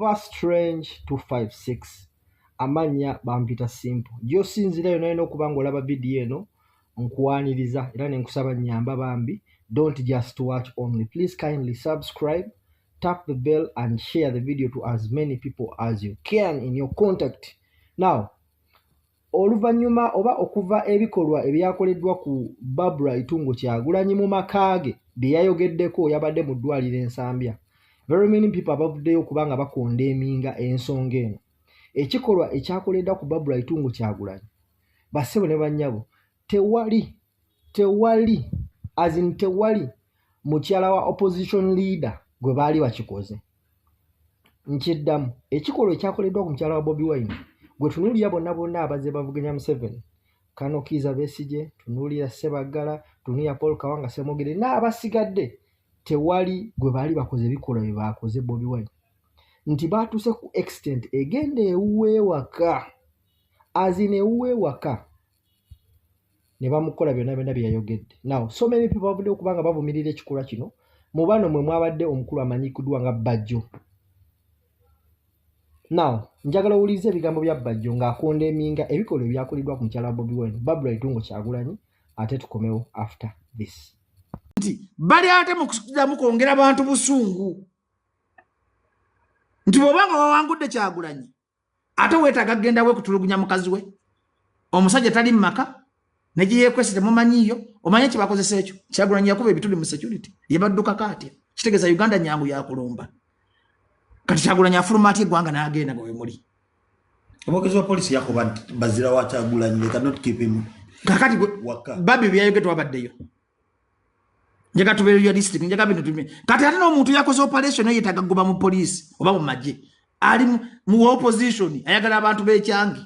Silver Strange 256 amanya bampita simple jo sinzira yona ino kubanga olaba video eno nkuwaniriza era nenkusaba nyamba bambi. Don't just watch only, please kindly subscribe, tap the bell and share the video to as many people as you can in your contact. Now oluvanyuma oba okuva ebikolwa ebyakoleddwa ku Barbara Itungo Kyagulanyi mu makage byeyayogeddeko yabadde mu ddwaliro Ensambya. Very many people abavuddeyo kubanga bakonda eminga ensonga eno. Ekikolwa ekyakoleddwa ku Barbara Itungo Kyagulanyi bassebo ne bannyabo tewali mukyala wa opposition leader gwe baali bakikoze. Nkiddamu ekikolwa ekyakoleddwa ku mukyala wa Bobi Wine gwe tunuulira bonna abaze bavuganya Museveni, Kano Kizza Besigye, tunuulira Ssebaggala, tunuulira Paul Kawanga Ssemwogere n'abasigadde tewali gwe baali bakoze ebikolwa bye baakoze Bobi Wine. Nti baatuuse ku extent egenda ewuweewaka ne bamukola byonna bye yayogedde. Now so many people bavudde okubanga bavumirira ekikolwa kino. Mu bano mwe mwabadde omukulu amanyikiddwa nga Bajjo. Now njagala owulirize ebigambo bya Bajjo ng'akonda eminga ebikolwa ebyakoleddwa ku mukyala wa Bobi Wine, Barbara Itungo Kyagulanyi, ate tukomewo after this. Nti bali ate mu kwongera abantu busungu. Nti bw'obanga wawangudde Kyagulanyi ate weetaaga kugenda we kutulugunya mukazi we, omusajja tali mu maka ne gye yeekwese temumanyiiyo, omanye kye bakozesa ekyo. Kyagulanyi yakuba ebituli mu security yebaddukako atya, kitegeeza Uganda nyangu yakulumba. Kati Kyagulanyi afuluma atya eggwanga n'agenda nga we muli. Omwogezi wa polisi yakuba bazira wa Kyagulanyi, they cannot keep him. Kakati babi byayogedde wabaddeyo. Njaga tubeera ya district njaga bintu tumi. Kati ate n'omuntu yakoze operation yeetaaga kugoba mu police oba mu magye. Ali mu opposition ayagala abantu b'ekyangi.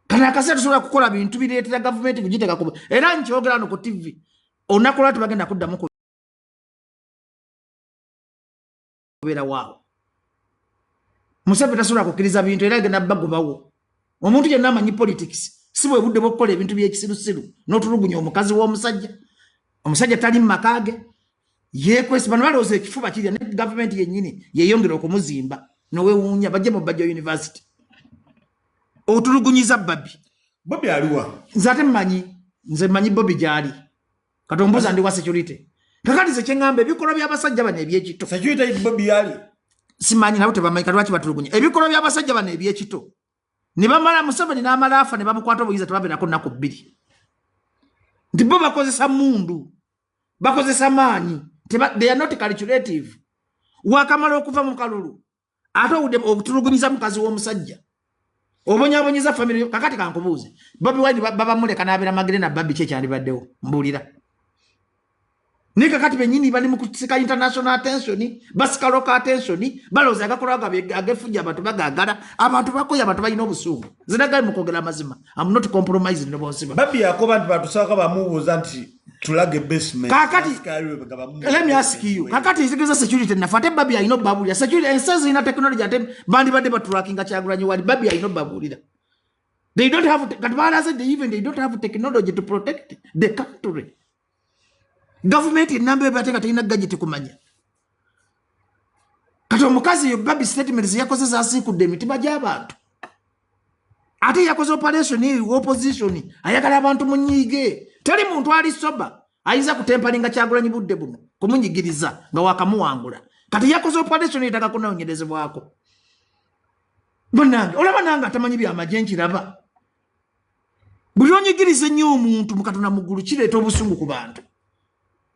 Kati akasera tusobola kukola bintu bireetera government kugiteeka kuba. Era nkyogera no ku TV. Onakola tubagenda kuddamu ko. Kubera wao. Museveni tasobola kukkiriza bintu era agenda bagobawo. Omuntu yenna amanyi politics. Si bwe budde bw'okukola ebintu by'ekisirusiru n'otulugunya omukazi w'omusajja. Omusajja tali mu makage yeekwese bano balowooza ekifuba kirya ne government yennyini yeeyongera okumuzimba nowewuunya bajje mu Bajjo University. Otulugunyiza Bobi aliwa nze ate nze mmanyi Bobi gyali kati ombuuza ndi wa security. Kakati ze kye ŋŋamba ebikolwa by'abasajja bano eby'ekito security Bobi yali simanyi nabo tebamanyi kati lwaki batulugunya ebikolwa by'abasajja bano eby'ekito ne bamala Museveni n'amala afa ne bamukwata obuyinza tebabeerako nnaku 2. Nti bo bakozesa mundu, bakozesa maanyi, they are not calculative. Wakamala okuva mu kalulu ate okutulugunyiza mukazi w'omusajja obonyabonyiza family. Kakati kankubuuze Bobi Wine babamuleka n'abeera magere na Babi kye kyandibaddewo mbuulira. Ni kakati bennyini bali mu kusika international attention, basika local attention, balowooza agakolwa agefujja abantu bagagala, abantu bakoya abantu balina obusungu. Zinagali mu kwogera amazima. I'm not compromising no bonsiba. Babi yakoba nti batusaka bamubuuza nti tulage basement. Kakati let me ask you. Kakati izigeza security nafate Babi ayino babulira. Security ensazi ina technology ate bandi badde batrackinga Kyagulanyi wali Babi ayino babulira. They don't have they don't have technology to protect the country. Government inambe bateka talina gadget kumanya. Kati omukazi yo Babi statements yakozesa asikudde emitima gy'abantu. Ate yakoze operation opposition ayagala abantu munyiige. Tali muntu ali soba ayinza kutempalinga Kyagulanyi budde buno kumunyigiriza nga wakamuwangula. Kati yakoze operation yetaka kunoonyerezebwako. Bonange olaba nanga atamanyi by'amagye nkiraba. Buli onyigirize nnyo omuntu mukatona mugulu kireeta obusungu ku bantu.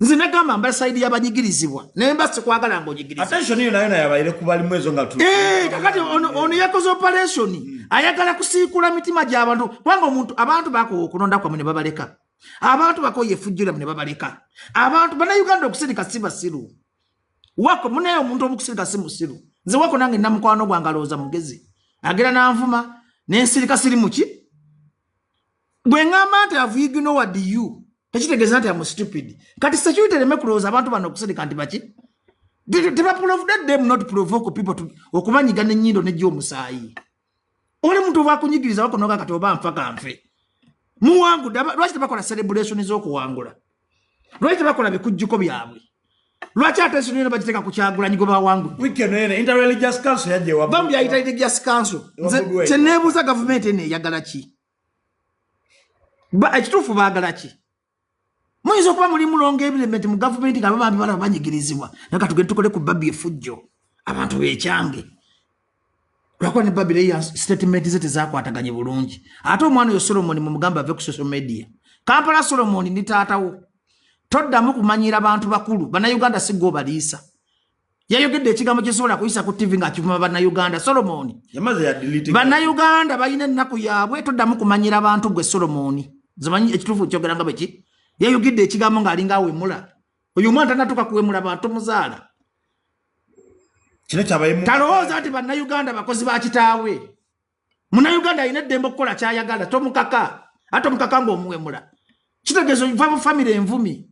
Nze nagamba mbasaidi yabanyigirizibwa naye mbase kwagala ng'onyigiriza. Attention yo nayo yabaire kubali mwezo nga tu. Kakati ono yakoze operation ayagala kusiikula mitima gy'abantu kubanga omuntu abantu bako okulonda kwamwe ne babaleka. Abantu bako yefujjira ne babaleka. Abantu bannayuganda okusirika si basiru. Wako munayo omuntu omukusirika si musiru. Nze wako nange namukwano gwange alowooza mugezi. Agera n'anvuma n'ensirika siri muki. Bwe ŋŋamba nti have you know what do you? Tekitegeeza nti I'm stupid. Kati security leme kulowooza abantu bano okusirika nti baki. Let them not provoke people to okubanyiga n'ennyindo n'egy'omusaayi. Oli muntu oba akunyigiriza wakonoga kati oba nfa kanfe. Muwangudde lwaki tebakola celebration z'okuwangula? Lwaki tebakola bikujjuko byabwe? Lwaki attention yino bagiteka ku Kyagulanyi goba wangu. Weekend ene interreligious council yaje wa. Bambi ya interreligious council. Tenebuza government ene yagala ki. Ba ekitufu baagala ki. Muyinza okuba muli mulonga ebilement mu government nga bambi bala banyigirizibwa. Naka tugende tukole ku Babi efujjo. Abantu becyange. Lwakwa ne Babi ya statement zete zakwataganye bulungi. Ate omwana yo Solomon mu mugamba ave ku social media. Kampala Solomon ni taatawo. Toddamu kumanyira abantu bakulu. Bannayuganda si go baliisa. Yayogedde ekigambo kyesobola kuyisa ku TV nga kivuma Bannayuganda Solomon. Yamaze ya delete. Bannayuganda balina ennaku yaabwe toddamu kumanyira abantu gwe Solomon. Zimanyi ekitufu kyogera nga beki. Yayogedde ekigambo ng'alinga awemula. Oyo mwana tanatuka kuwemula bantu muzaala. Kino kyabayemu. Talowooza nti Bannayuganda bakozi ba kitaawe. Munnayuganda alina eddembe okukola kyayagala tomukaka. Ate omukaka ng'omuwemula. Kitegeeza va mu famire envumi.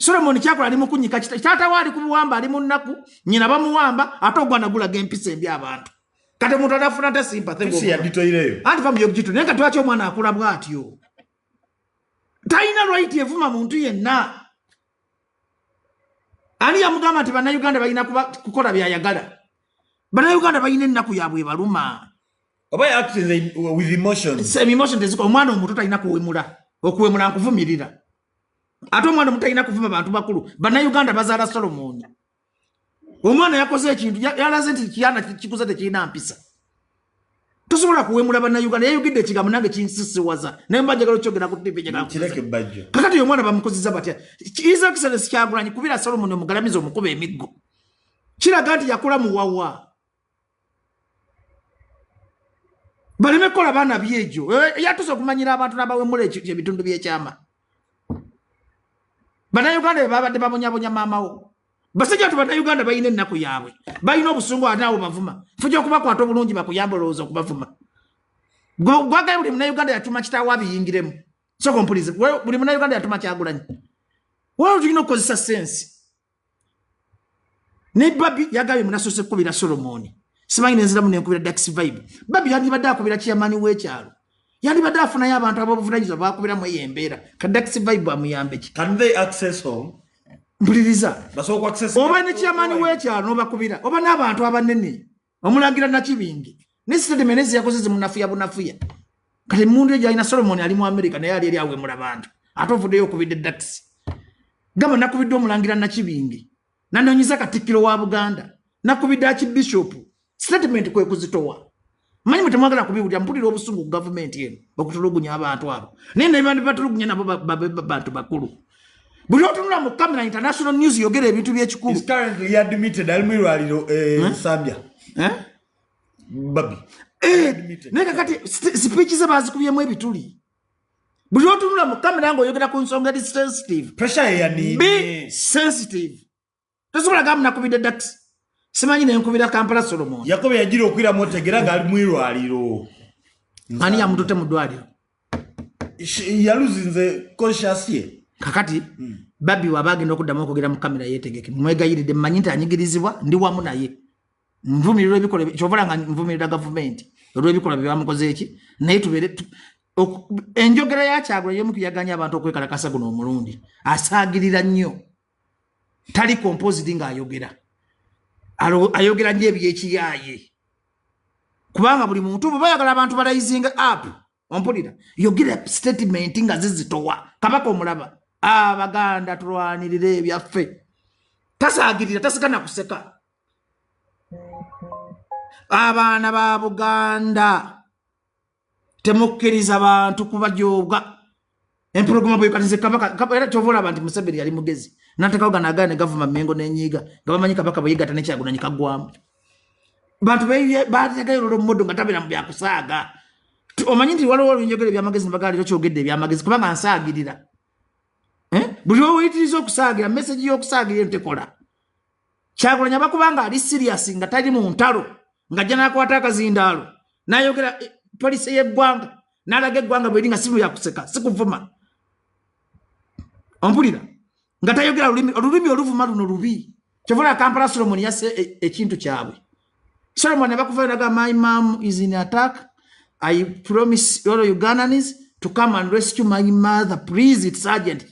Solomon kyakola ali mu kunyika taata wali kubuwamba ali mu nnaku nyina bamuwamba ate ogwana gulaga empisa embi abantu. Kate muntu adafuna ta sympathy ngo. Si yaditoireyo. Anti famu yogitu nenga twachi omwana akula bwatyo. Taina right evuma muntu yenna. Ali yamugamba nti Bannayuganda balina kukola byayagala. Bannayuganda balina ennaku yaabwe baluma. Oba acting with emotions. Emotion teziko omwana omuto talina kuwemula. Okuwemula nkuvumirira. Ate omwana omuto talina kuvuma bantu bakulu. Bannayuganda bazaala Solomon. Omwana yakoze ekintu yalaze nti kiyana kikuze tekirina mpisa. Tosobola kuwemula Bannayuganda yayogedde ekigambo nange kinsisiwaza. Naye mbajjagala okyogera ku TV njagala Kireke bajjo. Kakati oyo omwana bamukozizza batya. His Excellency Kyagulanyi kubira Solomon omugalamiza omukuba emiggo. Kiraga nti yakula muwawa. Baleme kola bana byejo. Yatuso kumanyira abantu nabawemula ebitundu by'ekyama. Bannayuganda babadde babonyabonya maamawo. Basajja tu Bannayuganda bayina ennaku yaabwe. Bayina obusungu ate abo bavuma. Fujja okubakwata obulungi bakuyamba olowooza okubavuma. Gwagaye buli Munnayuganda yatuma kitaawo abiyingiremu. So kompulize. Buli Munnayuganda yatuma Kyagulanyi. Waliwo tulina okukozesa sensi. Ne Babi yagabye munasose kubira Solomon. Simanyi nenziramu nenkubira Dax Vibe. Babi yandibadde akubira chairman w'ekyalo. Yandibadde afunayo abantu ab'obuvunanyizibwa bakubiramu eyo embeera. Ka Dax Vibe amuyambe ki. Can they access home? Mpuliriza. Basobola access. Oba ne chairman w'ekyalo n'obakubira. Oba n'abantu abanene. Omulangira Nakibingi. Ne statement ezi yakoze zimunafuya bunafuya. Kale mundu ejo alina Solomon ali mu America naye ali awemula bantu. Ate ovuddeyo okubidde Dax. Gamba nakubidde omulangira Nakibingi. Nanonyiza Katikkiro wa Buganda. Nakubidde Archbishop. Statement kwe kuzitowa. Manyi mutemwagala kubiwulira mpulira obusungu government yenu okutulugunya abantu abo. Naye ne batulugunya nabo bantu bakulu. Buli otunula mu Kamera International News yogera ebintu by'ekikulu. Is currently admitted almiraliro Zambia. Babi. Naye kati speech ze bazikubyemu ebituli. Buli otunula mu Kamera ngo yogera ku nsonga eri sensitive. Pressure ya ni. Be sensitive. Tosobola gamba nakubidde Dax. Simanyi nenkubira Kampala Solomon. Yakobe yajira okwira motegera nga ali mwirwaliro. Ani yamutote mu ddwaliro. Yaluzinze conscious ye. Kakati Babi wabagenda okuddamu okugera mu Kamera yetegeke. Mwegayiridde mmanyi nti anyigirizibwa ndi wamu naye. Nvumirira ebikola kyovola nga nvumirira government. Olw'ebikola bye bamukoze eki. Naye tubeere enjogera ya Kyagulanyi y'omu kuyaganya abantu okwekalakasa guno omulundi. Asaagirira nnyo. Tali composed ng'ayogera. Ayogera nje eby'ekiyaaye. Kubanga buli muntu bayagala abantu balayizinga up. Ompulira. Yogera statement nga zizitowa. Kabaka omulaba. Abaganda tulwanirire ebyaffe. Tasaagirira tasigana kuseka. Abaana ba Buganda temukkiriza abantu kubajooga. Empologoma bwekatize kabaka era kyovola abantu Museveni yali mugezi. Natakaoga nagane government mengo nenyiga. Gabamanyi kabaka bweyigata ne Kyagulanyi kagwamu. Bantu baatagayo lolo mmodo nga tabera mu byakusaaga. Omanyi nti waliwo njogera ebyamagezi nibagaliro kyogedde ebyamagezi kubanga nsaagirira. Buli oyitiriza okusaagira message y'okusaagira entekola. Kyagulanyi abakubanga ali serious nga tali mu ntalo nga jana akwata akazindaalo. Nayogera polisi y'eggwanga n'alaga eggwanga bweringa simu yakuseka sikuvuma. Ompulira nga tayogera olulimi oluvuma luno lubi. Kyovola Kampala Solomon yasse ekintu kyabwe. Solomon abakuvayo naga my mom is in attack. I promise all Ugandans to come and rescue my mother. Please, it's urgent.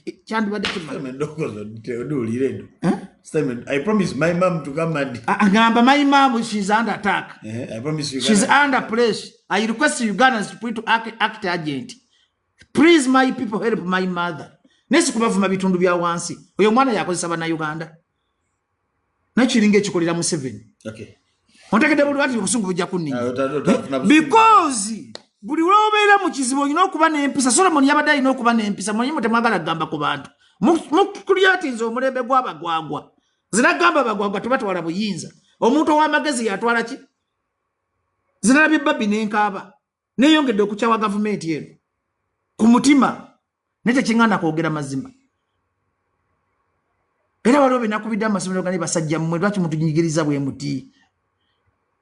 I promise my mom to come and... My mom, she's under attack. I promise you. She's under pressure. I request Ugandans to put to act urgent. Please, my people, help my mother. Nesi kubavu mabitundu bya wansi. Oyo mwana yakozesa bana Uganda. Nachiringe chikolera mu 7. Okay. Ontakede buli wati obusungu bujja kunninga. Because buli lwobeera mu kizibu olina okuba n'empisa. Solomon yabadde alina okuba n'empisa. Mwenye temwagala kugamba ku bantu. Mukulya nze omulembe gw'abagwagwa. Zina gamba abagwagwa tubatwala buyinza. Omuntu ow'amagezi yatwala ki? Zina labye babbi n'enkaaba. Neeyongedde okukyawa gavumenti eno. Ku mutima. Nete kingana kwogera mazima. Era waliwo benakubidde amasomero gani basajja mmwe lwaki mutunyigiriza bwe muti.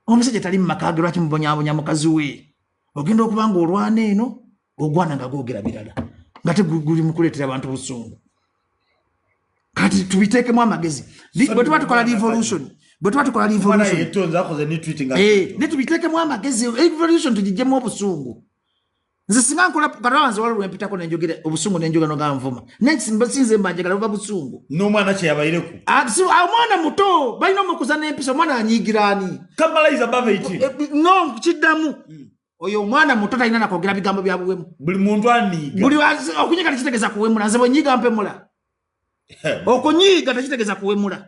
Omusajja tali mu maka ge lwaki mubonyabonya mukazi we. Ogenda okuba nga olwana eno ogwana nga googera birala. Nga teguli mukuleetera abantu busungu. Kati tubiteekemu amagezi. Bwe tuba tukola revolution. Netubiteekemu amagezi. Revolution tugijjemu obusungu. Nze singa nkola katawanze waliwo empitako nenjogera obusungu nenjogera noga nvuma. Sinze mbanjagala buba busungu. N'omwana kye yabaireko. Omwana muto balina omukuza n'empisa omwana anyigira ani. Kamala is above 18. No kiddamu. Oyo omwana muto talina na kwogera bigambo bya buwemu. Buli muntu aniiga. Buli okunyiga tekitegeza kuwemula. Nze bwe nyiga mpemula. Okunyiga tekitegeza kuwemula.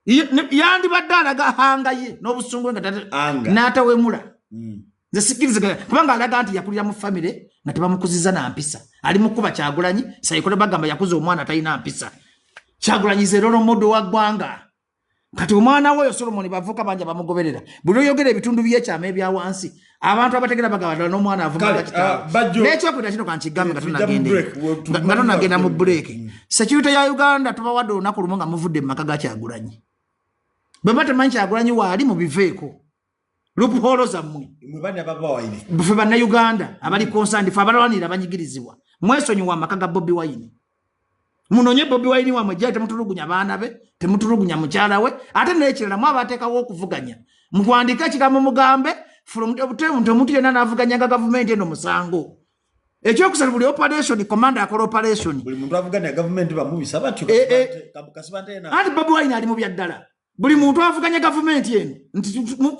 Yandibadde alaga hanga ye n'obusungu nga n'atawemula. Nze sikiriza kubanga alaga nti yakulira mu family nga tebamukuziza na mpisa. Ali mukuba Kyagulanyi sayikole bagamba yakuza omwana talina mpisa. Kyagulanyi ze role model wa ggwanga. Kati omwana we Solomon bavuka banja bamugoberera. Buli oyogera ebitundu by'ekyama ebya wansi. Abantu abategera bagabadala n'omwana avuga bakitaabo. N'ekyo kwita kino kankigambe nga tunagenda mu break. Security ya Uganda tubawadde olunaku lumu nga muvudde mu maka ga Kyagulanyi. Bwe batamanyi Kyagulanyi waali mu biveeko. Loophole zammwe. Mwebani ababa waine. Bufe banna Uganda abali concerned fa abalwanira abanyigirizibwa. Mwesonyi wa maka ga Bobi Wine. Munonye Bobi Wine wa mwejaye temutulugunya baana be, temutulugunya mukyala we, ate n'ekirala mwabateekawo okuvuganya. Mukwandika ekigambo mugambe from omuntu yenna n'avuganya gavumenti eno musango. Ekyokusala buli operation commander akola operation. Buli muntu avuganya gavumenti bamubisa batyo kasibante ena. Ati Bobi Wine ali mu byaddala. Buli muntu avuganya gavumenti eno.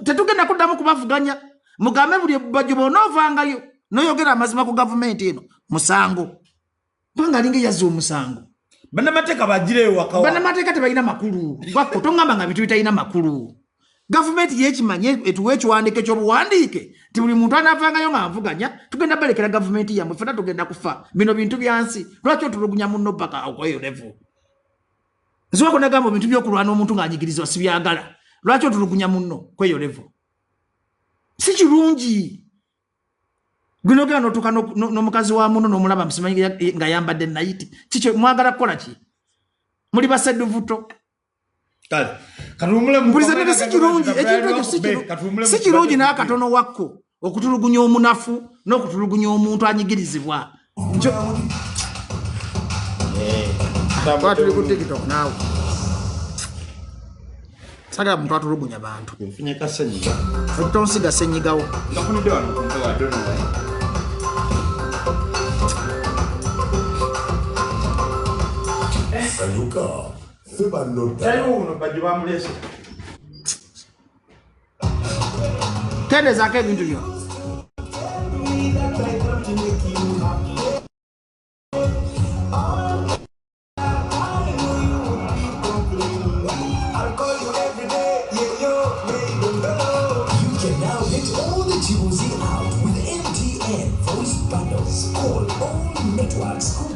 Tetugenda kuddamu kubavuganya. Mugambe buli bajubo onoovangayo. Noyogera amazima ku gavumenti eno. Musango. Banga linge yazzo musango. Bannamateeka bagireewo wakawa. Bannamateeka tebalina makulu. Gwakko tongamba nga bitu bitalina makulu. Gavumenti yekimanye etuwe ekiwandiike ky'obuwandiike. Ti buli muntu anaavangayo nga nvuganya. Tugenda balekera gavumenti yammwe. Ffenna tugenda kufa. Bino bintu byansi. Lwaki otulugunya munno paka okweyo level. Nziwako nagamba bintu by'okulwana omuntu ng'anyigirizibwa si byagala. Lwaki otulugunya munno kweyo level. Si kirungi. Gwino gana notuka n'omukazi wa muno n'omulaba musimanyi nga yambadde nayiti. Kikyo mwagala kukola ki? Muli baseddu vuto. Kale. Katumule mu. Mpulizanire si kirungi. Ekintu ekyo si kirungi n'akatono wakko okutulugunya omunafu n'okutulugunya omuntu anyigirizibwa. Twatuli ku TikTok naawe. Sagala muntu atulugunya bantu. Nfunye kasenyiga. Okutonsiga senyigawo. Nafunidde wano ku mpewo adono wayi. Saluka. Seba nota. Chayo uno baji bamulese. Tendezako ebintu byo.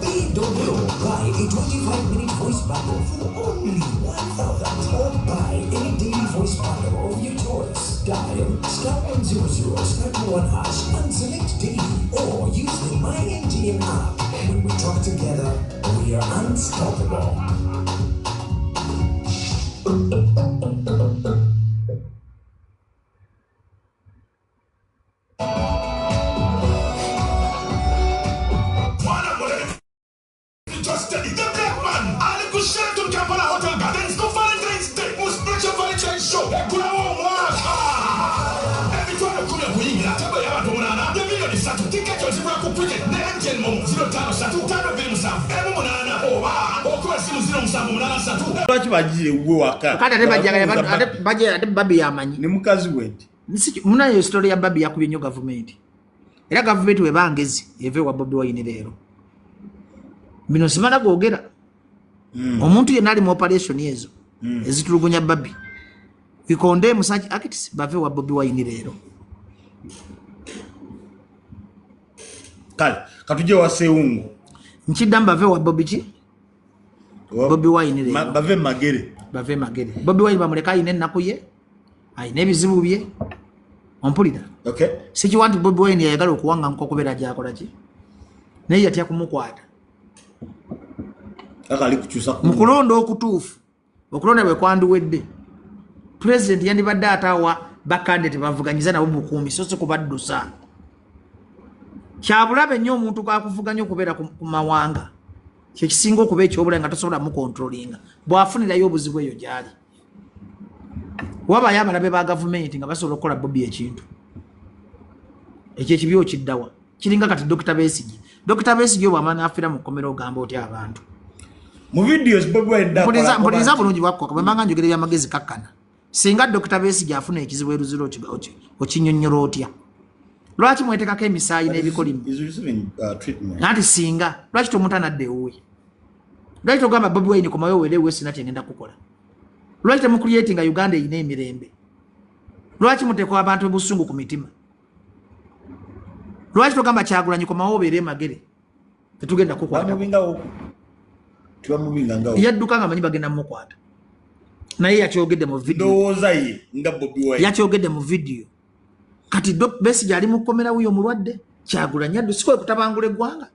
They don't know. Buy a 25-minute voice bundle for only 1,000 or buy any daily voice bundle of your choice. Dial *100 *1# and select daily or use the MyMTN app. When we talk together, we are unstoppable. Every time I come here, we are Lwaki bagiye gwe waka? Kati ate babi yamanyi. Ne mukazi we. Munayo story ya babi yakubye nnyo government. Era government we bangezi eve wa Bobi Wine leero. Bino simala googera. Omuntu yenna ali mu operation ezo. Ezitulugunya babi. We condemn such acts bave wa Bobi Wine leero. Kale, katuje wa Seungu. Nchidda bave wa Bobi ki? Bobi Wine leero. Bave magere. Bave magere. Bobi Wine bamuleka ine ennaku ye. Ayina ebizibu bye. Ompulira. Okay. Sikiwanti Bobi Wine yayagala okuwanga nkokubera gyakola ki? Naye yatya kumukwata. Akali kukyusa ku. Mukulonda okutuufu. Okulonda bwe kwanduwedde. President yandibadde atawa bakandidate bavuganyiza nabo bukumbi so kubaddusa. Kyabulabe nnyo omuntu kakuvuganya okubeera ku mawanga. Kye kisinga okuba ekyobula nga tosobola mu controllinga. Bwafunirayo obuzibu eyo gyali. Waba yabalabe ba government nga basobola okukola Bobi ekintu. Ekyo ekibyo kiddawa. Kiringa kati Dr. Besigye. Dr. Besigye bw'amaana afira mu kkomero ogamba oti abantu. Mu videos Bobi Wine da kola. Mpuliza bulungi bwakko kabanga njogere byamagezi kakkana. Singa Dr. Besigye afuna ekizibu eruziro okinyonnyora otya. Lwaki mwetekako emisaayi n'ebikolimu? Nanti singa lwaki tomutanadde ewuwe? Lwaki togamba Bobi Wine komayo weerewe sina kyengenda kukola? Lwaki temucreatinga Uganda eyina emirembe? Lwaki muteekwa abantu obusungu ku mitima? Lwaki togamba Kyagulanyi komawo obeere magere? Tetugenda kukwata. Yadduka nga manyi bagenda mukwata. Naye yakyogedde mu video. Ndowooza ye nga Bobi Wine. Yakyogedde mu video. Kati Besigye ali mu kkomera wuyo mulwadde. Kyagulanyi addu sikwe kutabangula eggwanga.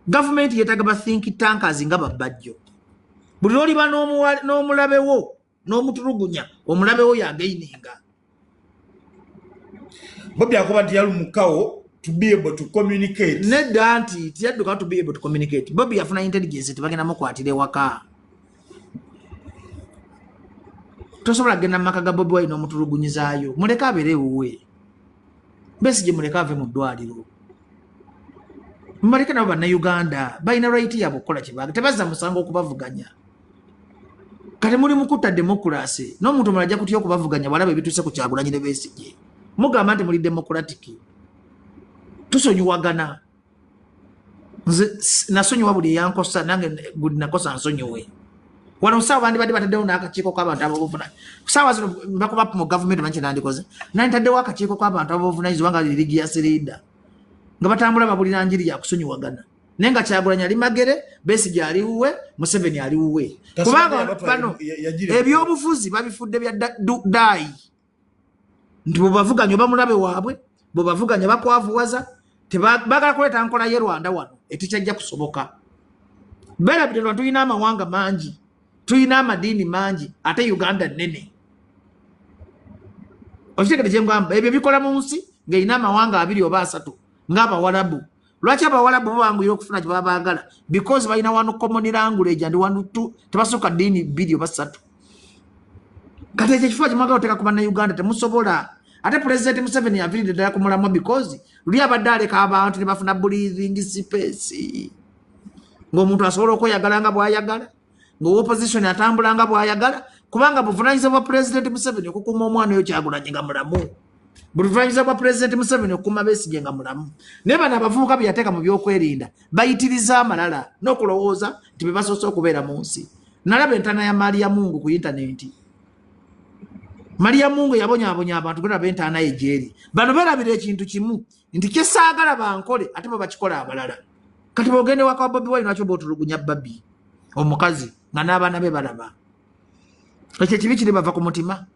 Government yetaga ba think tankers nga babajjo. Buli oliba n'omulabewo n'omutulugunya omulabewo yagaininga. Bobi akuba nti yalu mukawo to be able to communicate. Nedda nti tiyadduka to be able to communicate. Bobi yafuna intelligence tebagenda mukwatira ewaka. Tosobola genda maka ga Bobi Wine omutulugunyizaayo. Muleka abeere ewuwe. Besigye muleka ave mu ddwaliro. Mmaleka nabo bannayuganda balina right yabwe okukola kye tebazza musango okubavuganya. Kati muli mukutta demokrasi n'omuntu omulala ajja kutya okubavuganya bw'alaba ebituuse ku Kyagulanyi ne Besigye. Mugamba nti muli democratic. Tusonyiwagana. Nze nasonyiwa buli eyankosa nange buli nakosa nsonyiwe. Wano sawa bandi bataddewo n'akakiiko k'abantu ab'obuvunanyizibwa. Sawa zino bakuba mu government manchi nandikoze. Nantaddewo akakiiko k'abantu ab'obuvunanyizibwa nga religious leader. Nga batambula babulira njiri ya kusonyiwagana. Naye nga Kyagulanyi ali magere, Besigye ali wuwe, Museveni ali wuwe. Kubanga bano ebyobufuzi babifudde bya daayi. Nti bwebavuganya oba mulabe waabwe, bwebavuganya bakwavuwaza, tebagala kuleeta nkola ye Rwanda wano etukyajja kusoboka. Berabire lwa tulina amawanga mangi, tulina amadiini mangi, ate Uganda nnene. Okitegedde kye ngamba ebyo bikola mu nsi ng'erina amawanga 2 oba 3 ng'Abawarabu. Lwaki Abawarabu babanguyira okufuna kye babaagala? Because balina wano common language and one two tebasooka ddiini 2 oba 3. Kati ekyo ekifo kimwagala oteeka ku bannayuganda temusobola. Ate President Museveni aviridde ddala ku mulamwa because luli abadde aleka abantu ne bafuna breathing space. Ng'omuntu asobola okweyagala nga bw'ayagala, ng'opposition atambula nga bw'ayagala, kubanga buvunaanyizibwa bwa President Museveni okukuuma omwana oyo Kyagulanyi nga mulamu. Buvunaanyizibwa bwa President Museveni okukuuma Besigye nga mulamu. Naye bano abavubuka bye yateeka mu byokwerinda bayitiriza amalala n'okulowooza nti be basoose okubeera mu nsi. Nalaba entana ya Maria Mungu ku intaneti. Maria Mungu yabonyaabonya abantu kulaba entaana ye gyeri. Bano berabira ekintu kimu nti kye saagala bankole ate bo bakikola abalala. Kati bw'ogende waka Bobi Wine lwaki bw'otulugunya Babi omukazi nga n'abaana be balaba. Ekyo kibi kiri bava ku mutima.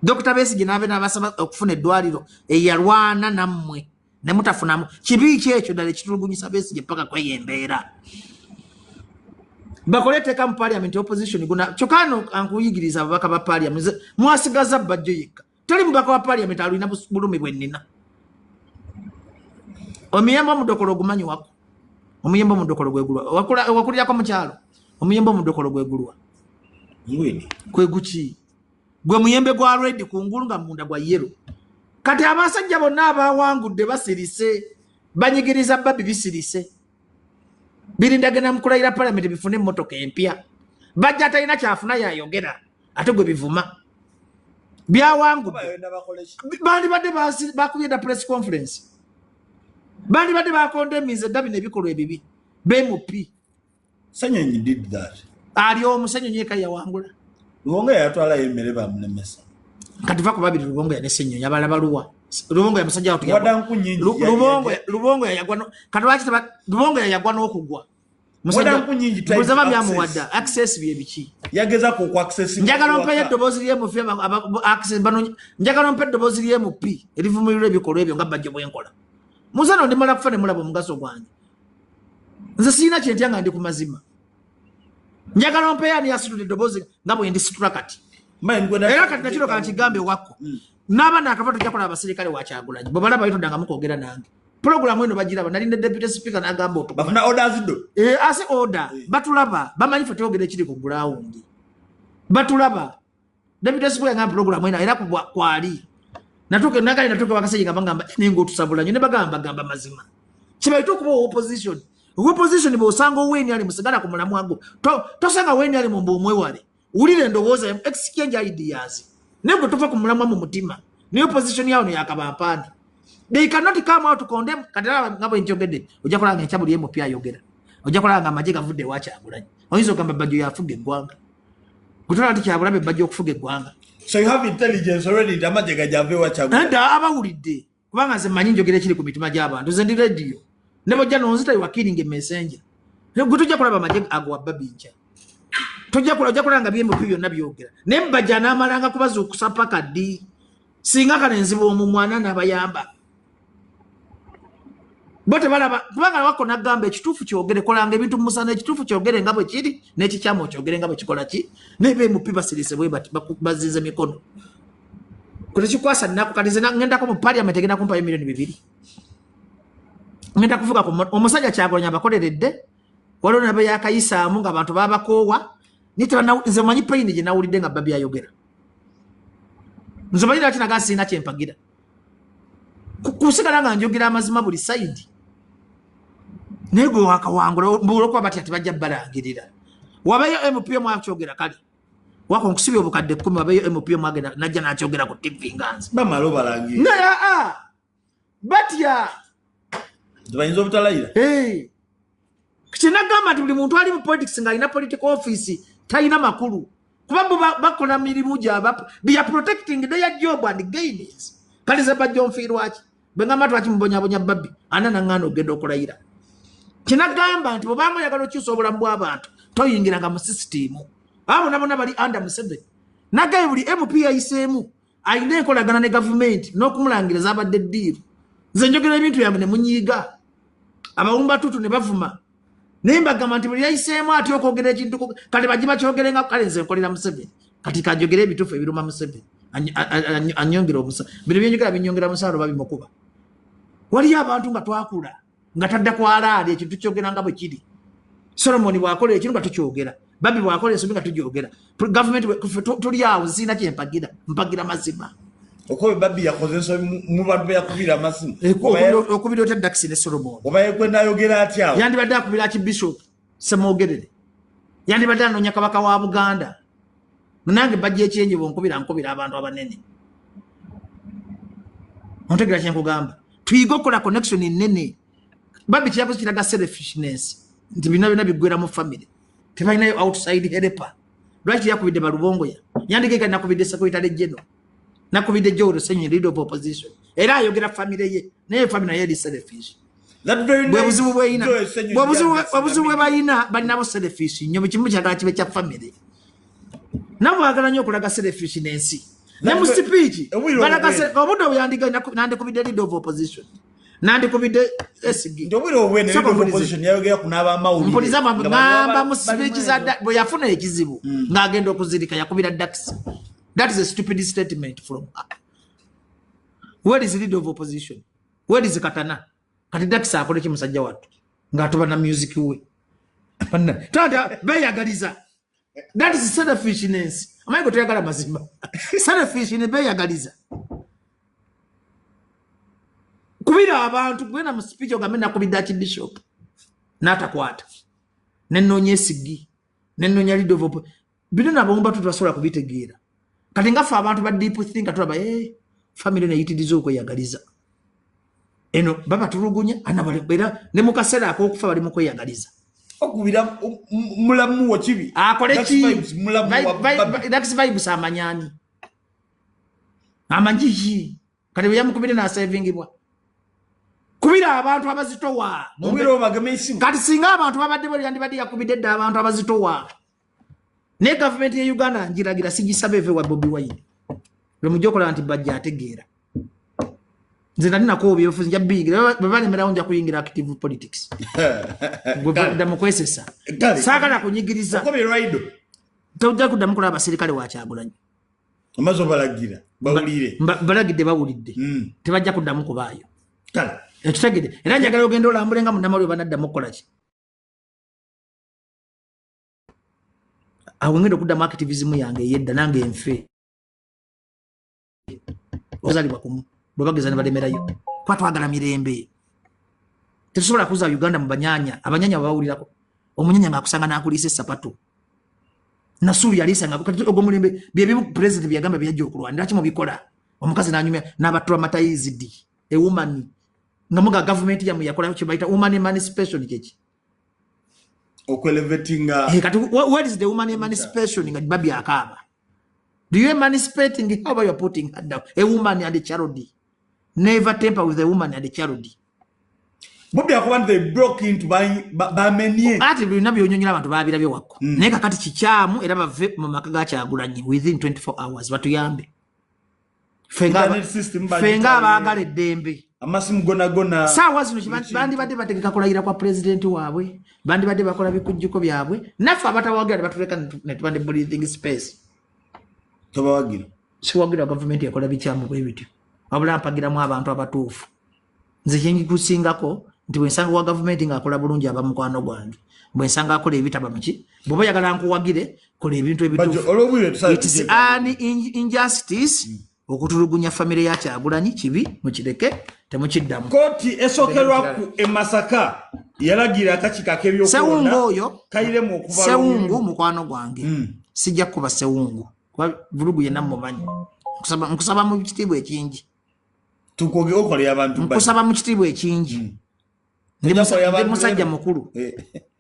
Dr. Besigye n'abe n'abasaba okufuna eddwaliro eyalwana nammwe ne mutafunamu. Kibi ki ekyo ddala ekitulugunyisa Besigye paka kweyembeera. Bakolete mu parliament opposition guna chokano ankuyigiriza ababaka ba parliament mwasigaza bajjo yeka tali mubaka wa parliament alina bulumi bwennina. Omuyembo mudokolo gumanyi wako. Omuyembo mudokolo gwegulwa wakulira ko mukyalo. Omuyembo mudokolo gwegulwa Ngwini kweguki gwe muyembe gwa red kungulu nga munda gwa yellow. Kati abasajja bonna abawangudde basirise banyigiriza Babi bisirise birindagana mukulaira parliament bifune motoka empya bajja talina kyafuna yayogera ate gwe bivuma byawangu bandi badde bakubira press conference bandi badde bakondemize Dabi nebikolwa ebibi BMP Sanyonyi did that ali omusenyonyi eka yawangula Luwonga yatwala emmere bamulemesa kati vako babiri Luwonga yanesenyo yabala baluwa Luwonga ya musajja watu wadanku nyingi Luwonga yagwano kati wakiti Luwonga yagwa n'okugwa wadanku nyingi muzaba byamuwadda access bye biki yageza ku access njagala mpe eddobozi lyemu fye access bano njagala mpe eddobozi lyemu p erivumulira ebikolwa ebyo nga bajja bwenkola muzano ndimala kufa ne mulaba omugaso gwange nze sina kyentya nga ndi ku mazima njagala mpe yani yasitudde eddobozi nga bwe ndisitula kati era kati nakiro kankigambe wako n'abaana akava tujja kola abaserikale wa Kyagulanyi bwe balaba yitoddangamu kwogera nange programu eno bagiraba nali ne deputy speaker n'agamba oto bafuna orders do ase order batulaba bamanyi fe twogera ekiri ku ground batulaba deputy speaker ngamba programu eno era kwali natuke bakasajja ngamba ningo otusabula nyo ne bagamba mazima kibaita okuba opposition bw'osanga oweni ali musigala ku mulamu ago tosanga weni ali mu mbumwewale ulire ndowooza exchange ideas nebwe tova ku mulamu mu mutima niyo position yawo yakabapandi they cannot come out to condemn kadala ngabo njogede ojja kolanga ekyabuli yemo pya yogera ojja kolanga amaje gavudde wa Kyagulanyi oyinza okamba bajjo yafuga eggwanga kutola ati Kyagulabe bajjo okufuga eggwanga so you have intelligence already amaje gajave wa Kyagulanyi nda abawulidde kubanga nze manyi njogera ekiri ku mitima gy'abantu nze ndi radio nebo jano nzita wakiringe messenger tujja kulaba amaje agwa babinja tujja kulanga byembo byonna byogera nemba jana amalanga kubaza okusapa kadi singa kanenzibo omumwana n'abayamba bote balaba kubanga wako nagamba ekitufu kyogere kolanga ebintu musana ekitufu kyogere ngabo kiri n'ekikyamo kyogere ngabo kikola ki nebe mupiba sirise bwe bazize mikono kule kikwasa nako katize ngenda ko mu parliament egenda kumpa milioni 2 ngenda kuvuga ko omusajja Kyagulanyi abakoleredde waliwo nabe yakayisaamu nga abantu babakoowa nitibana nze manyi pain je nawulidde nga Babi ayogera nze manyi ati naga sina kyempagira kusigala nga njogera amazima buli side nego wakawangula mbulo kwa bati atibajja balangirira wabayo MP mwakyogera kali wako nkusibye obukadde 10 wabayo MP mwagenda najja nakyogera ku TV nganze bamalo balangirira na batya tubayinza obutalayira kinagamba nti buli muntu ali mu politics nga alina political office talina makulu kuba bakola mirimu gyaba they are protecting their job and gains kali ze bajja onfiirwaki bengamba twaki mubonyabonya Babi anana ngano ogenda okulayira kinagamba nti bwobanga oyagala okyusa obulamu bw'abantu toyingiranga mu system abo nabona bali under Museveni nagaye buli MP yayiseemu ayina enkolagana ne government n'okumulangiriza abadde ddiiru nze njogera ebintu yange ne munyiiga abawumba tutu ne bavuma nembagamba nti buli yayiseemu ati okwogera ekintu kale bagiba kyogerenga kale nze nkolera Museveni kati kanjogera ebituufu ebiruma Museveni anyongera omusa bino byenjogera binyongera musaalo babimukuba waliyo abantu nga twakula nga tadda kwalaali ekintu kyogera nga bwe kiri Solomon bwakola ekintu nga tukyogera Babi bwakola ensobi nga tugyogera government tuli awo sina kyempagira mpagira mazima okobe Babi yakoze ensobi mu bantu yakubira amasimu okubira otya Daxi ne Solomon oba yekwenda ayogera atya yandibadde akubira ki Bishop Semwogerere yandibadde anoonya kabaka wa Buganda nange bajja ekyenyi nkubira abantu abanene ontegera kyenkugamba tuyiga okukola connection nene Babi kirago kiraga selfishness nti bina bigwera mu family tebalinayo outside helper lwaki yakubidde Balubongoya yandigeka nakubidde Secretary General nakubidde Joe Senior leader of opposition era ayogera family ye naye family naye eri selfish bwebuzibu bwe balina balinabo selfish nnyo mu kimu kyagala kibe kya family nabo bagala nnyo okulaga selfishness ne mu speech balaga obudo yandiga nandikubidde leader of opposition nandikubidde SG ndobwiro obwene leader of opposition yayogera kunaba amawulire mpoliza ngamba mu speech za bwe yafuna ekizibu ngagenda okuzirika yakubira Dax. That is a stupid statement from where is the leader of opposition? Where is Katana? Kati Dax akole ki musajja watu ngatoba na music we tata beyagaliza. That is selfishness. Amaiko tuyagala mazima. Selfishness beyagaliza. kubira abantu gwena mu speech ogambe nakubidde Archbishop n'atakwata nennonya esigi nennonya lead of bino nabomba tutwasobola kubitegeera kati ngafa abantu ba deep think tulaba family neyitiriza okweyagaliza eno baba tulugunya anabalebera ne mukasera akokufa bali mukweyagaliza okubira mulamu wa kibi akole ki mulamu wa that's vibes amanyani amanjiji kati byamukubire na savingibwa kubira abantu abazitowa mubiro bagamesi kati singa abantu babadde bali yandibadde yakubidde dda abantu abazitowa ne government ya Uganda njiragira sigisabe ve wa Bobi Wine le mujokola anti bajja ategeera nze nali nako byofuzi nja bigira babale mera onja kuyingira active politics gwe mukwesesa saka na kunyigiriza ko biraido tawja kudamu kula abasirikale wa Kyagulanyi amazo balagira bawulire balagide bawulidde tebajja kudamu kubayo kale ekitegede era njagala ogenda olambulenga munamali banadda mukola ki awengendo kudamu activism yange yedda nange enfe ozalibwa kumu bwebageza ne balemerayo kwatwagala mirembe tetusobola kuza Uganda mu banyanya abanyanya bawulirako omunyanya ng'akusanga n'akuliisa essapatu nasulu yaliisanga ogwo mulembe byebimu president byagamba byajja okulwanira ki mubikola omukazi n'anyumya n'abatraumatized a woman nga muga government yamu yakola kye bayita woman emancipation kiki okwelevatinga kati what is the woman emancipation nga babi akaba do you emancipating how about you putting her down a woman and a child never temper with a woman and a child Bobi akwanda they broke into by many ati bino byonyonyira abantu babirabye wakko naye kakati kikyamu era bave mu maka ga Kyagulanyi within 24 hours batuyambe fenga abaagala eddembe amasimu gona sawa zino bandi badde bategeka kulayira kwa president waabwe bandi badde bakola bikujjuko byabwe nafe abatawagira batuleka ne tubande breathing space tobawagira siwagira government yakola bikyamu bwe bityo wabula mpagiramu abantu abatuufu nze kyengi kusingako nti bwensanga wa government ng'akola bulungi abamukwano gwange bwensanga akola ebitaba muki bw'oba yagala nkuwagire kola ebintu ebituufu it is an injustice okutulugunya family ya Kyagulanyi kibi mukireke temukiddamu koti esokerwa ku emasaka yalagira akakika kebyo sewungu oyo kairemu okuva sewungu mukwano gwange sijja kuba sewungu kwa vulugu yenna mumanyi nkusaba mu kitibwa ekingi tukoge okole abantu bali nkusaba mu kitibwa ekingi ndi musajja mukulu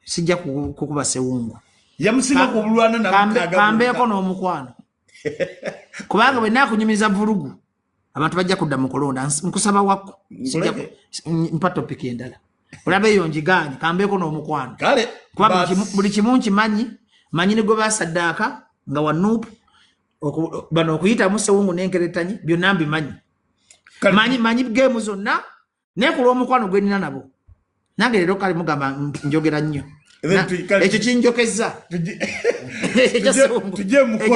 sijja kukuba sewungu yamusima ku bulwana na kambeeko n'omukwano kubanga bwe nakunyumiza vulugu abantu bajja kudda mu kulonda nkusaba wakko sijja mpa topic endala olabe eyo njiganye kambeeko n'omukwano kale kuba buli kimu nkimanyi manyi ne gwe basaddaaka nga wanuupu bano okuyita mu sewungu n'enkeretanyi byonna mbimanyi manyi game zonna naye ku lw'omukwano gwe nina nabo nange leero kale mugamba njogera nnyo ekyo kinjokeza ekyo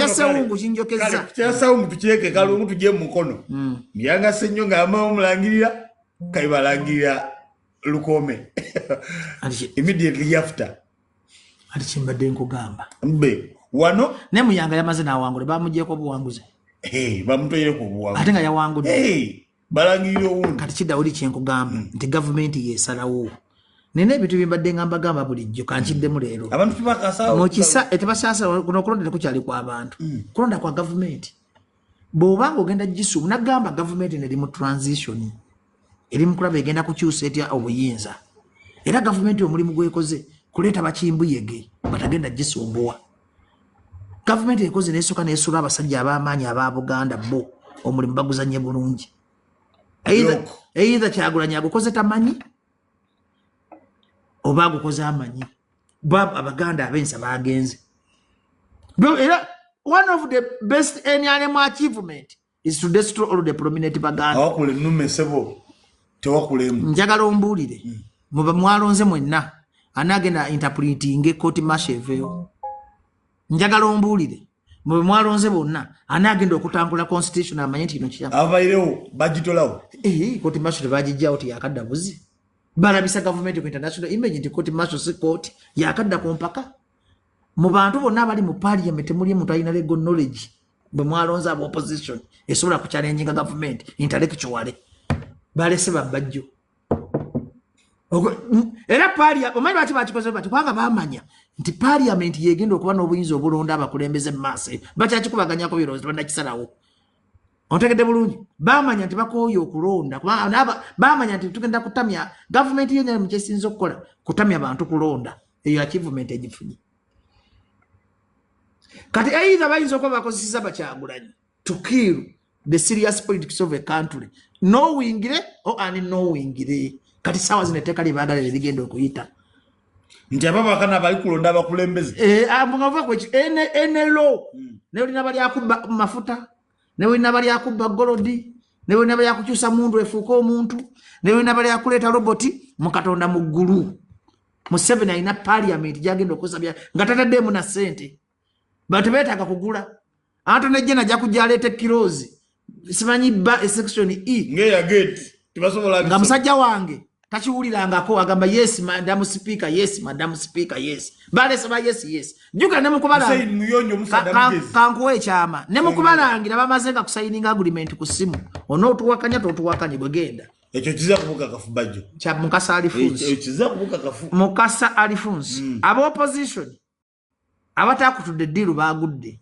sewungu kinjokeza kyasawungu tukireke kalungu tujje mu mukono byanga senyo ng'ama omulangirira kali balangirira lukome immediately after ati kimbadde nkugamba mbe wano ne muyanga yamaze n'awangule bamugyeko obuwanguzi bamutoyere ku buwanguzi ate nga yawangudde balangirira owundi kati kidawuli kyenkugamba nti gavumenti yesalawo nina ebintu byembadde ngambagamba bulijjo kankiddemu leero abantu tubakasawo mukisa tebasaasa kuno okulonda tekukyali kwa bantu kulonda kwa gavumenti bw'obanga ogenda gisuumu nagamba gavumenti neri mu transition eri mu kulaba egenda kukyusa etya obuyinza era gavumenti omulimu gwekoze kuleeta bakimbuyege batagenda gisumbuwa gavumenti ekoze nesooka neesula abasajja ab'amaanyi aba Buganda bo omulimu baguzanye bulungi either Kyagulanyi agukoze tamanyi oba agukoze amanyi abaganda abensa bagenze era one of the best NRM achievement is to destroy all the prominent baganda awakule nume sebo tewakulemu njagala ombuulire mwalonze mwenna anagenda interpreting court marshal njagala ombuulire mwe mwalonze bonna anagenda okutangula constitution amanye nti kino kiyama abairewo bagitolawo court marshal bagijjawo ti yakadda buzi balabisa government ku international image nti court marshal si court yakadda ku mpaka mu bantu bonna abali mu parliament muli muntu alina legal knowledge bwe mwalonze abo opposition esobola kuchallenge government intellectually balese babajjo era omanyi lwaki bakikoze bati kubanga bamanya nti parliament yegenda okuba n'obuyinza obulonda abakulembeze mu maaso bakyakikubaganyako birowoozo tebannakisalawo ontegedde bulungi bamanya nti bakooye okulonda bamanya nti tugenda kutamya gavumenti yenyini mukyesinza okukola kutamya bantu kulonda eyo achievement egifunye kati either bayinza okuba bakozeseza Bakyagulanyi to kill the serious politics of a country knowingly or unknowingly kati sawa zineteka libagala ligenda okuyita nti ababakana bali kulonda abakulembeze ngava kwe ene law ne olina bali akuba mafuta ne olina bali akuba golodi ne olina bali akukyusa mundu efuuka omuntu ne olina bali akuleta roboti mu Katonda mu ggulu Museveni alina parliament gyagenda okusabya nga tataddemu na ssente bantu beetaaga kugula anto nejjena jakujaleete kilozi simanyi ba section E ngeya gate tibasobola nga musajja wange takiwulirangako agamba yes madam speaker yes madam speaker yes balese ba yes juga ne mukubala muyonyo musadam kankuwe ekyama ne mukubalangira bamaze nga kusigning agreement ku simu onotuwakanya totuwakanye bwegenda ekyo kiza kubuka kafu bajjo kya Mukasa alifunsi ekyo kiza kubuka kafu Mukasa alifunsi aba opposition abatakutudde deal bagudde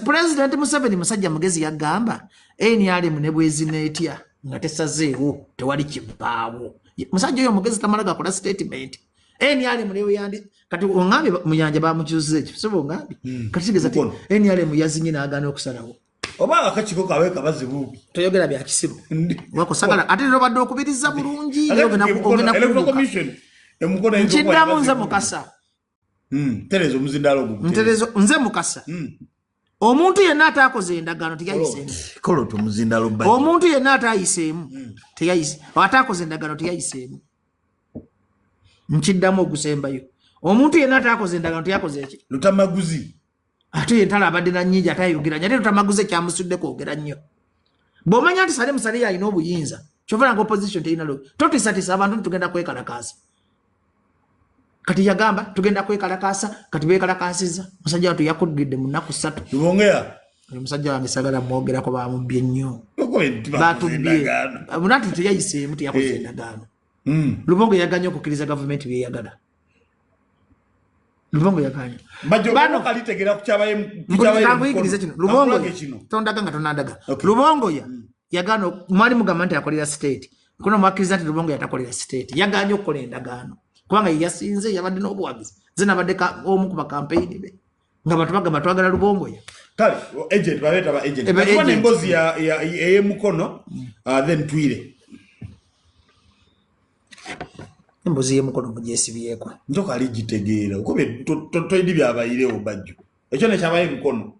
President Museveni musajja mugezi yagamba NRM ne bwezi netya nga tesazeewo tewali kibaawo musajja oyo mugezi tamalaga kola statement NRM ne yandi kati ongambe muyanja bamukyuze ekyo sobo ngambi kati sigeza ti NRM yazinye naagana okusalawo oba akachiko kawe kabazibu toyogera bya kisibo wako sagala ate ro badde okubiriza bulungi ogena electoral commission emukono nkindamu nze Mukasa terezo muzindalo nterezo nze Mukasa omuntu yenna ataakoze endagaano teyayiseemu kolo to muzindalo bajjo omuntu yenna ataayiseemu teyayise ataakoze endagaano teyayiseemu nkiddamu okusembayo omuntu yenna ataakoze endagaano teyakoze eki lutamaguzi ate yentala abadde na nnyingi atayogeranya ate lutamaguzi ekyamusudde kwogera nnyo bw'omanya nti sale musale yalina obuyinza kyovera nga opposition teyina lo totisatisa abantu tugenda kwekalakaasa kati yagamba tugenda kwekalakaasa kati bekalakaasiza musajja watu yakugidde mu nnaku 3 lubongera musajja wange sagala mwogerako bamubbye nnyo batubbye munati teyayiseemu teyakoze endagaano Lubongo yaganye okukkiriza gavumenti byeyagala Lubongo yaganye bano kalitegera kuchabaye kuchabaye kino Lubongo tondaga nga tonadaga Lubongo yagano mwali mugamba nti akolera state kuno mwakkiriza nti Lubongo yatakolera state yaganye okukola endagaano kubanga yasinze yabadde n'obuwagizi zina badeka omu ku campaign be nga batubagamba twagala Lubongo ya kale agent babeta ba agent kwa embozi ya mukono then twire embozi ye mukono mujesibiyeko njoka aligitegeera ukobe toidi byabayirewo bajjo ekyo ne kyabaye mukono